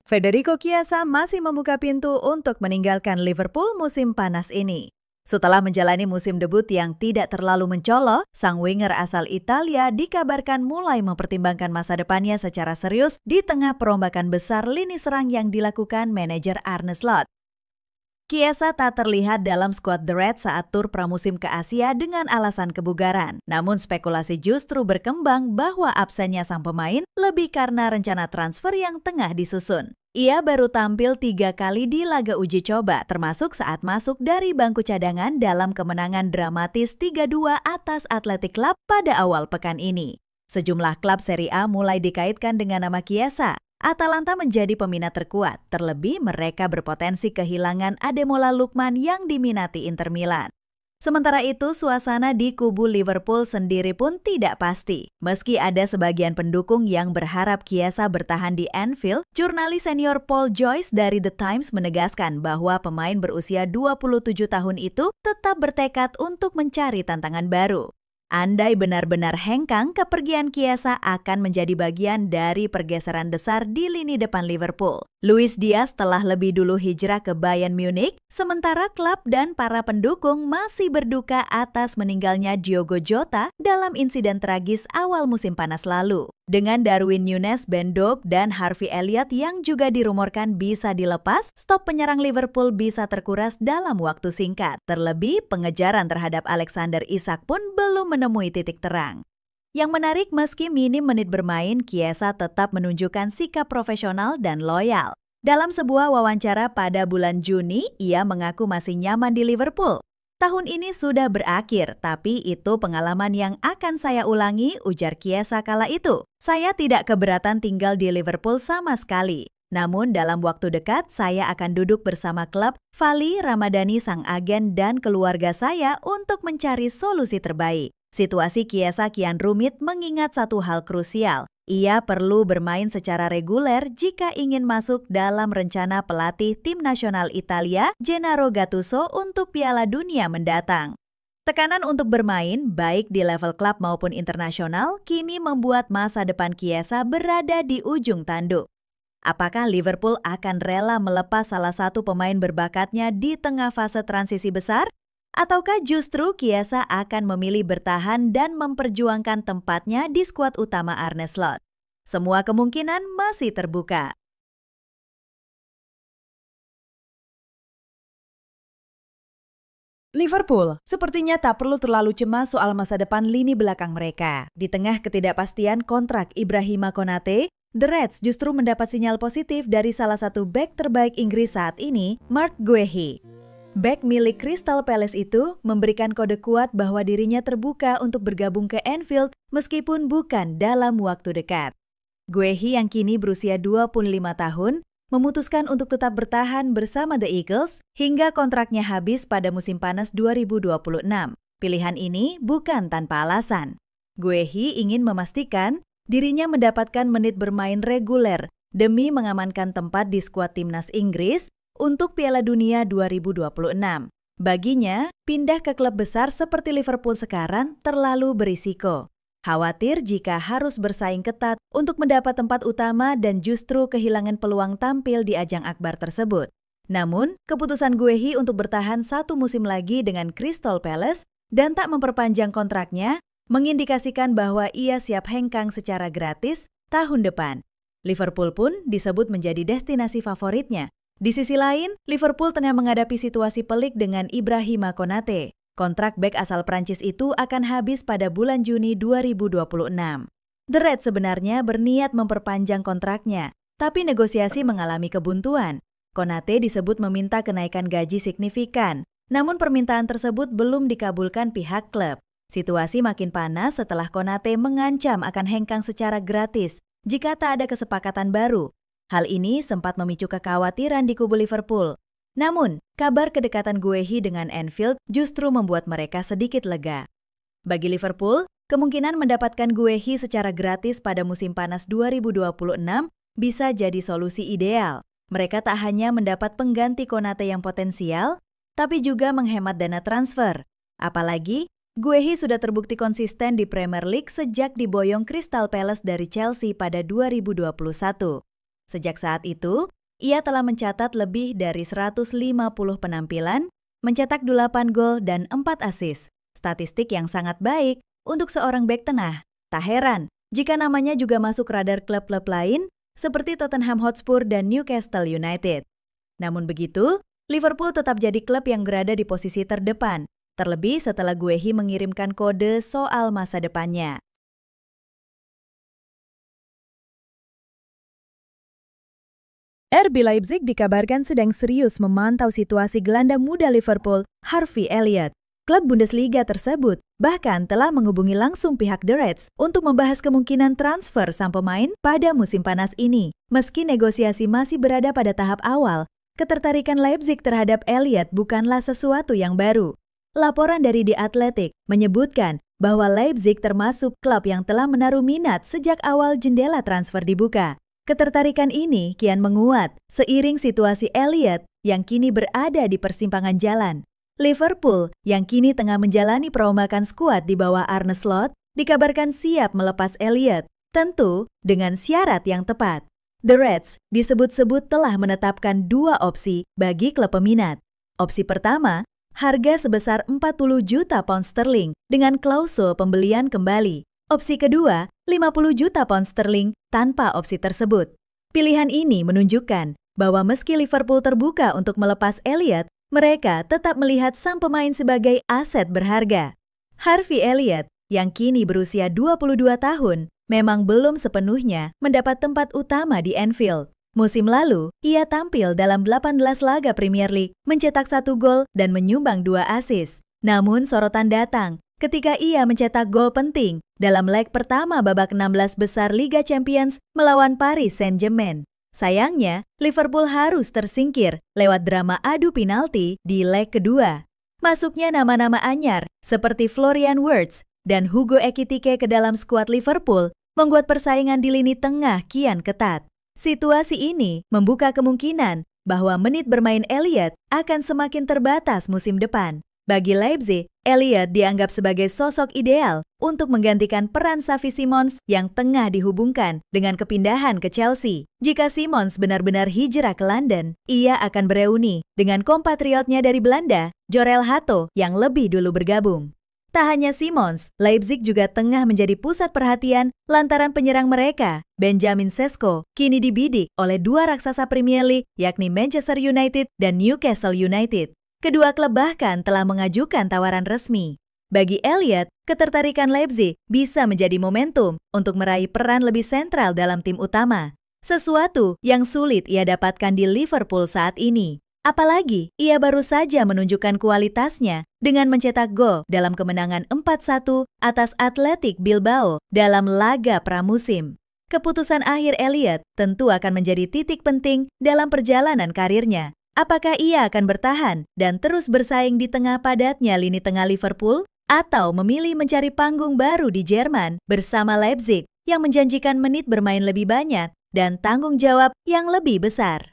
Federico Chiesa masih membuka pintu untuk meninggalkan Liverpool musim panas ini. Setelah menjalani musim debut yang tidak terlalu mencolok, sang winger asal Italia dikabarkan mulai mempertimbangkan masa depannya secara serius di tengah perombakan besar lini serang yang dilakukan manajer Arne Slot. Chiesa tak terlihat dalam skuad The Reds saat tur pramusim ke Asia dengan alasan kebugaran. Namun spekulasi justru berkembang bahwa absennya sang pemain lebih karena rencana transfer yang tengah disusun. Ia baru tampil 3 kali di laga uji coba, termasuk saat masuk dari bangku cadangan dalam kemenangan dramatis 3-2 atas Athletic Club pada awal pekan ini. Sejumlah klub Serie A mulai dikaitkan dengan nama Chiesa. Atalanta menjadi peminat terkuat, terlebih mereka berpotensi kehilangan Ademola Lookman yang diminati Inter Milan. Sementara itu, suasana di kubu Liverpool sendiri pun tidak pasti. Meski ada sebagian pendukung yang berharap Chiesa bertahan di Anfield, jurnalis senior Paul Joyce dari The Times menegaskan bahwa pemain berusia 27 tahun itu tetap bertekad untuk mencari tantangan baru. Andai benar-benar hengkang, kepergian Chiesa akan menjadi bagian dari pergeseran besar di lini depan Liverpool. Luis Diaz telah lebih dulu hijrah ke Bayern Munich, sementara klub dan para pendukung masih berduka atas meninggalnya Diogo Jota dalam insiden tragis awal musim panas lalu. Dengan Darwin Núñez, Ben Doak, dan Harvey Elliott yang juga dirumorkan bisa dilepas, stok penyerang Liverpool bisa terkuras dalam waktu singkat. Terlebih, pengejaran terhadap Alexander Isak pun belum menemui titik terang. Yang menarik, meski minim menit bermain, Chiesa tetap menunjukkan sikap profesional dan loyal. Dalam sebuah wawancara pada bulan Juni, ia mengaku masih nyaman di Liverpool. Tahun ini sudah berakhir, tapi itu pengalaman yang akan saya ulangi, ujar Chiesa kala itu. Saya tidak keberatan tinggal di Liverpool sama sekali. Namun dalam waktu dekat, saya akan duduk bersama klub, Fali Ramadhani sang agen dan keluarga saya untuk mencari solusi terbaik. Situasi Chiesa kian rumit mengingat satu hal krusial. Ia perlu bermain secara reguler jika ingin masuk dalam rencana pelatih tim nasional Italia, Gennaro Gattuso, untuk Piala Dunia mendatang. Tekanan untuk bermain, baik di level klub maupun internasional, kini membuat masa depan Chiesa berada di ujung tanduk. Apakah Liverpool akan rela melepas salah satu pemain berbakatnya di tengah fase transisi besar? Ataukah justru Chiesa akan memilih bertahan dan memperjuangkan tempatnya di skuad utama Arne Slot? Semua kemungkinan masih terbuka. Liverpool sepertinya tak perlu terlalu cemas soal masa depan lini belakang mereka. Di tengah ketidakpastian kontrak Ibrahima Konate, The Reds justru mendapat sinyal positif dari salah satu bek terbaik Inggris saat ini, Marc Guehi. Bek milik Crystal Palace itu memberikan kode kuat bahwa dirinya terbuka untuk bergabung ke Anfield meskipun bukan dalam waktu dekat. Guehi yang kini berusia 25 tahun memutuskan untuk tetap bertahan bersama The Eagles hingga kontraknya habis pada musim panas 2026. Pilihan ini bukan tanpa alasan. Guehi ingin memastikan dirinya mendapatkan menit bermain reguler demi mengamankan tempat di skuad timnas Inggris untuk Piala Dunia 2026. Baginya, pindah ke klub besar seperti Liverpool sekarang terlalu berisiko. Khawatir jika harus bersaing ketat untuk mendapat tempat utama dan justru kehilangan peluang tampil di ajang akbar tersebut. Namun, keputusan Guehi untuk bertahan satu musim lagi dengan Crystal Palace dan tak memperpanjang kontraknya mengindikasikan bahwa ia siap hengkang secara gratis tahun depan. Liverpool pun disebut menjadi destinasi favoritnya. Di sisi lain, Liverpool tengah menghadapi situasi pelik dengan Ibrahima Konate. Kontrak bek asal Prancis itu akan habis pada bulan Juni 2026. The Reds sebenarnya berniat memperpanjang kontraknya, tapi negosiasi mengalami kebuntuan. Konate disebut meminta kenaikan gaji signifikan, namun permintaan tersebut belum dikabulkan pihak klub. Situasi makin panas setelah Konate mengancam akan hengkang secara gratis jika tak ada kesepakatan baru. Hal ini sempat memicu kekhawatiran di kubu Liverpool. Namun, kabar kedekatan Guehi dengan Anfield justru membuat mereka sedikit lega. Bagi Liverpool, kemungkinan mendapatkan Guehi secara gratis pada musim panas 2026 bisa jadi solusi ideal. Mereka tak hanya mendapat pengganti Konate yang potensial, tapi juga menghemat dana transfer. Apalagi, Guehi sudah terbukti konsisten di Premier League sejak diboyong Crystal Palace dari Chelsea pada 2021. Sejak saat itu, ia telah mencatat lebih dari 150 penampilan, mencetak 8 gol dan 4 assist. Statistik yang sangat baik untuk seorang bek tengah. Tak heran jika namanya juga masuk radar klub-klub lain seperti Tottenham Hotspur dan Newcastle United. Namun begitu, Liverpool tetap jadi klub yang berada di posisi terdepan, terlebih setelah Guehi mengirimkan kode soal masa depannya. RB Leipzig dikabarkan sedang serius memantau situasi gelandang muda Liverpool, Harvey Elliott. Klub Bundesliga tersebut bahkan telah menghubungi langsung pihak The Reds untuk membahas kemungkinan transfer sang pemain pada musim panas ini. Meski negosiasi masih berada pada tahap awal, ketertarikan Leipzig terhadap Elliott bukanlah sesuatu yang baru. Laporan dari The Athletic menyebutkan bahwa Leipzig termasuk klub yang telah menaruh minat sejak awal jendela transfer dibuka. Ketertarikan ini kian menguat seiring situasi Elliott yang kini berada di persimpangan jalan. Liverpool yang kini tengah menjalani perombakan skuad di bawah Arne Slot dikabarkan siap melepas Elliott, tentu dengan syarat yang tepat. The Reds disebut-sebut telah menetapkan 2 opsi bagi klub peminat. Opsi pertama, harga sebesar 40 juta pound sterling dengan klausul pembelian kembali. Opsi kedua, 50 juta pound sterling tanpa opsi tersebut. Pilihan ini menunjukkan bahwa meski Liverpool terbuka untuk melepas Elliott, mereka tetap melihat sang pemain sebagai aset berharga. Harvey Elliott yang kini berusia 22 tahun memang belum sepenuhnya mendapat tempat utama di Anfield. Musim lalu, ia tampil dalam 18 laga Premier League, mencetak 1 gol dan menyumbang 2 assist. Namun sorotan datang ketika ia mencetak gol penting dalam leg pertama babak 16 besar Liga Champions melawan Paris Saint-Germain. Sayangnya, Liverpool harus tersingkir lewat drama adu penalti di leg kedua. Masuknya nama-nama anyar seperti Florian Wirtz dan Hugo Ekitike ke dalam skuad Liverpool membuat persaingan di lini tengah kian ketat. Situasi ini membuka kemungkinan bahwa menit bermain Elliott akan semakin terbatas musim depan. Bagi Leipzig, Elliott dianggap sebagai sosok ideal untuk menggantikan peran Xavi Simons yang tengah dihubungkan dengan kepindahan ke Chelsea. Jika Simons benar-benar hijrah ke London, ia akan bereuni dengan kompatriotnya dari Belanda, Jorel Hato, yang lebih dulu bergabung. Tak hanya Simons, Leipzig juga tengah menjadi pusat perhatian lantaran penyerang mereka, Benjamin Sesko, kini dibidik oleh 2 raksasa Premier League yakni Manchester United dan Newcastle United. Kedua klub bahkan telah mengajukan tawaran resmi. Bagi Elliott, ketertarikan Leipzig bisa menjadi momentum untuk meraih peran lebih sentral dalam tim utama. Sesuatu yang sulit ia dapatkan di Liverpool saat ini. Apalagi ia baru saja menunjukkan kualitasnya dengan mencetak gol dalam kemenangan 4-1 atas Athletic Bilbao dalam laga pramusim. Keputusan akhir Elliott tentu akan menjadi titik penting dalam perjalanan karirnya. Apakah ia akan bertahan dan terus bersaing di tengah padatnya lini tengah Liverpool? Atau memilih mencari panggung baru di Jerman bersama Leipzig yang menjanjikan menit bermain lebih banyak dan tanggung jawab yang lebih besar?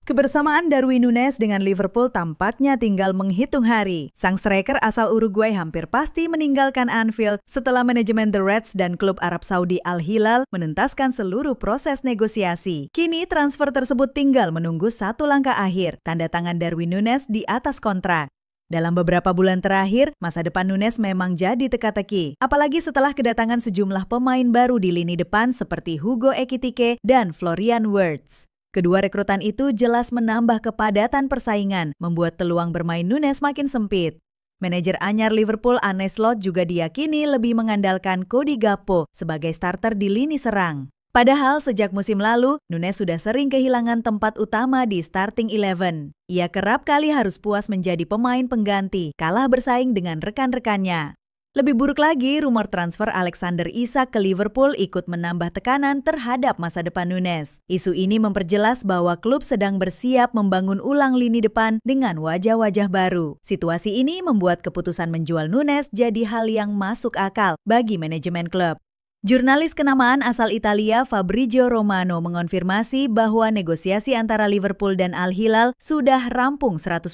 Kebersamaan Darwin Núñez dengan Liverpool tampaknya tinggal menghitung hari. Sang striker asal Uruguay hampir pasti meninggalkan Anfield setelah manajemen The Reds dan klub Arab Saudi Al Hilal menuntaskan seluruh proses negosiasi. Kini transfer tersebut tinggal menunggu satu langkah akhir, tanda tangan Darwin Núñez di atas kontrak. Dalam beberapa bulan terakhir, masa depan Núñez memang jadi teka-teki, apalagi setelah kedatangan sejumlah pemain baru di lini depan seperti Hugo Ekitike dan Florian Wirtz. Kedua rekrutan itu jelas menambah kepadatan persaingan, membuat peluang bermain Núñez makin sempit. Manajer anyar Liverpool Arne Slot juga diyakini lebih mengandalkan Cody Gakpo sebagai starter di lini serang. Padahal sejak musim lalu, Núñez sudah sering kehilangan tempat utama di starting 11. Ia kerap kali harus puas menjadi pemain pengganti, kalah bersaing dengan rekan-rekannya. Lebih buruk lagi, rumor transfer Alexander Isak ke Liverpool ikut menambah tekanan terhadap masa depan Núñez. Isu ini memperjelas bahwa klub sedang bersiap membangun ulang lini depan dengan wajah-wajah baru. Situasi ini membuat keputusan menjual Núñez jadi hal yang masuk akal bagi manajemen klub. Jurnalis kenamaan asal Italia Fabrizio Romano mengonfirmasi bahwa negosiasi antara Liverpool dan Al Hilal sudah rampung 100%.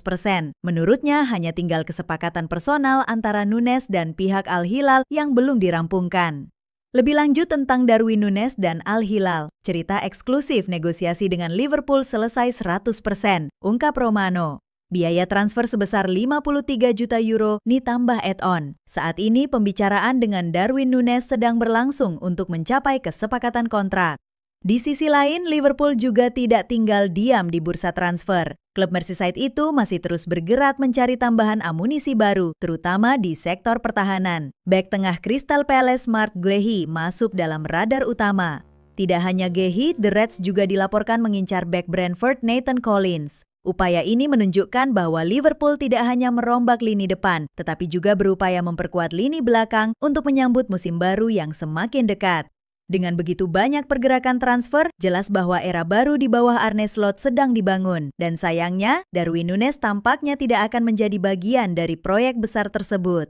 Menurutnya hanya tinggal kesepakatan personal antara Nunes dan pihak Al Hilal yang belum dirampungkan. Lebih lanjut tentang Darwin Nunes dan Al Hilal, cerita eksklusif negosiasi dengan Liverpool selesai 100%, ungkap Romano. Biaya transfer sebesar 53 juta euro ditambah add-on. Saat ini pembicaraan dengan Darwin Nunes sedang berlangsung untuk mencapai kesepakatan kontrak. Di sisi lain, Liverpool juga tidak tinggal diam di bursa transfer. Klub Merseyside itu masih terus bergerak mencari tambahan amunisi baru, terutama di sektor pertahanan. Bek tengah Crystal Palace Mark Guehi masuk dalam radar utama. Tidak hanya Guehi, The Reds juga dilaporkan mengincar bek Brentford Nathan Collins. Upaya ini menunjukkan bahwa Liverpool tidak hanya merombak lini depan, tetapi juga berupaya memperkuat lini belakang untuk menyambut musim baru yang semakin dekat. Dengan begitu banyak pergerakan transfer, jelas bahwa era baru di bawah Arne Slot sedang dibangun. Dan sayangnya, Darwin Nunes tampaknya tidak akan menjadi bagian dari proyek besar tersebut.